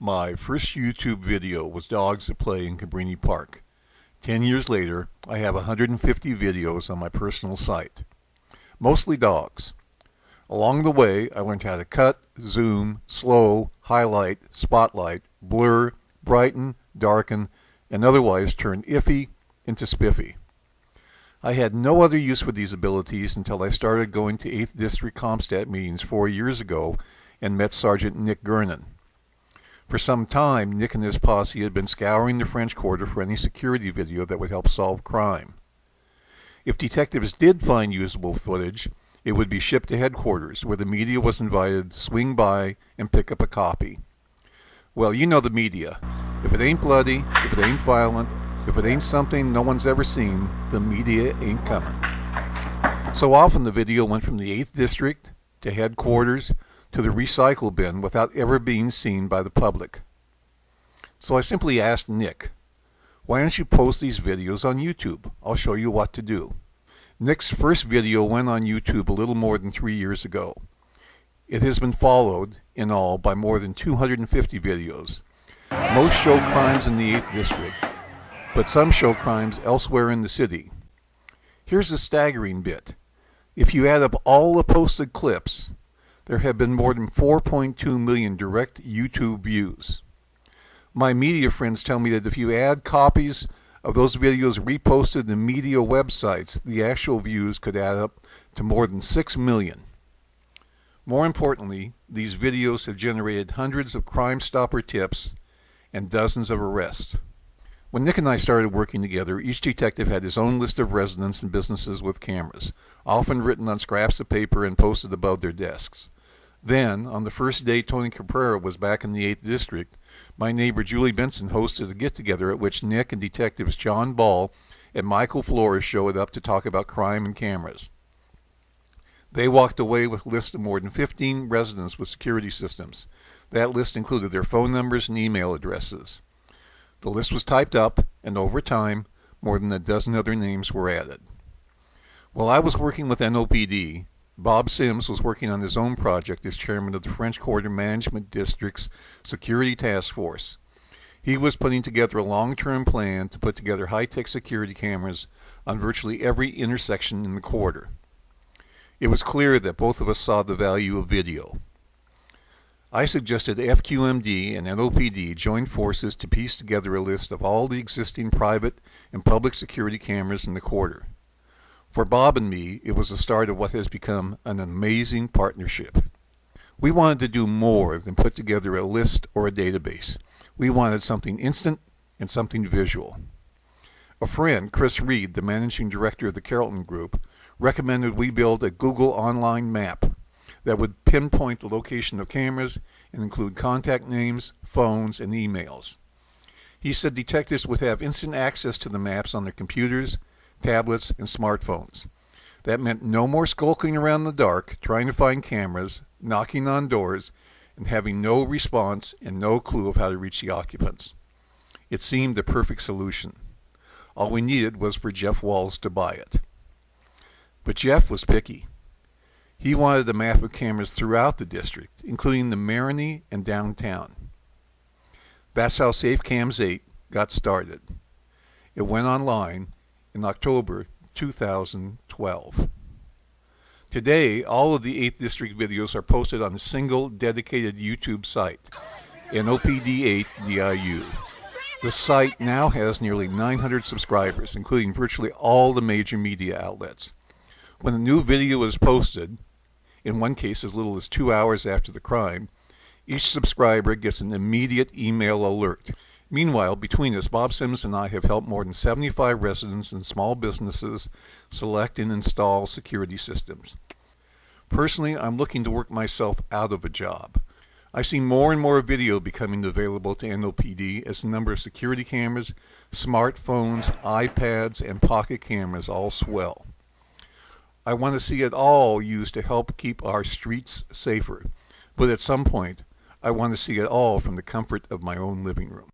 My first YouTube video was dogs at play in Cabrini Park. 10 years later, I have 150 videos on my personal site. Mostly dogs. Along the way, I learned how to cut, zoom, slow, highlight, spotlight, blur, brighten, darken, and otherwise turn iffy into spiffy. I had no other use for these abilities until I started going to 8th District CompStat meetings 4 years ago and met Sergeant Nick Gernon. For some time, Nick and his posse had been scouring the French Quarter for any security video that would help solve crime. If detectives did find usable footage, it would be shipped to headquarters, where the media was invited to swing by and pick up a copy. Well, you know the media. If it ain't bloody, if it ain't violent, if it ain't something no one's ever seen, the media ain't coming. So often the video went from the 8th District to headquarters to the recycle bin without ever being seen by the public. So I simply asked Nick, why don't you post these videos on YouTube? I'll show you what to do. Nick's first video went on YouTube a little more than 3 years ago. It has been followed, in all, by more than 250 videos. Most show crimes in the 8th District, but some show crimes elsewhere in the city. Here's a staggering bit. If you add up all the posted clips, there have been more than 4.2 million direct YouTube views. My media friends tell me that if you add copies of those videos reposted in media websites, the actual views could add up to more than 6 million. More importantly, these videos have generated hundreds of Crime Stopper tips and dozens of arrests. When Nick and I started working together, each detective had his own list of residents and businesses with cameras, often written on scraps of paper and posted above their desks. Then, on the first day Tony Caprera was back in the 8th District, my neighbor Julie Benson hosted a get-together at which Nick and detectives John Ball and Michael Flores showed up to talk about crime and cameras. They walked away with a list of more than 15 residents with security systems. That list included their phone numbers and email addresses. The list was typed up, and over time, more than a dozen other names were added. While I was working with NOPD, Bob Sims was working on his own project as chairman of the French Quarter Management District's Security Task Force. He was putting together a long-term plan to put together high-tech security cameras on virtually every intersection in the quarter. It was clear that both of us saw the value of video. I suggested FQMD and NOPD join forces to piece together a list of all the existing private and public security cameras in the quarter. For Bob and me, it was the start of what has become an amazing partnership. We wanted to do more than put together a list or a database. We wanted something instant and something visual. A friend, Chris Reed, the managing director of the Carrollton Group, recommended we build a Google online map that would pinpoint the location of cameras and include contact names, phones, and emails. He said detectives would have instant access to the maps on their computers, tablets, and smartphones. That meant no more skulking around in the dark, trying to find cameras, knocking on doors, and having no response and no clue of how to reach the occupants. It seemed the perfect solution. All we needed was for Jeff Walls to buy it. But Jeff was picky. He wanted a map of cameras throughout the district, including the Marigny and downtown. That's how SafeCams8 got started. It went online in October 2012. Today, all of the 8th District videos are posted on a single dedicated YouTube site, NOPD8DIU. The site now has nearly 900 subscribers, including virtually all the major media outlets. When a new video is posted, in one case as little as 2 hours after the crime, each subscriber gets an immediate email alert. Meanwhile, between us, Bob Sims and I have helped more than 75 residents and small businesses select and install security systems. Personally, I'm looking to work myself out of a job. I see more and more video becoming available to NOPD as the number of security cameras, smartphones, iPads, and pocket cameras all swell. I want to see it all used to help keep our streets safer, but at some point, I want to see it all from the comfort of my own living room.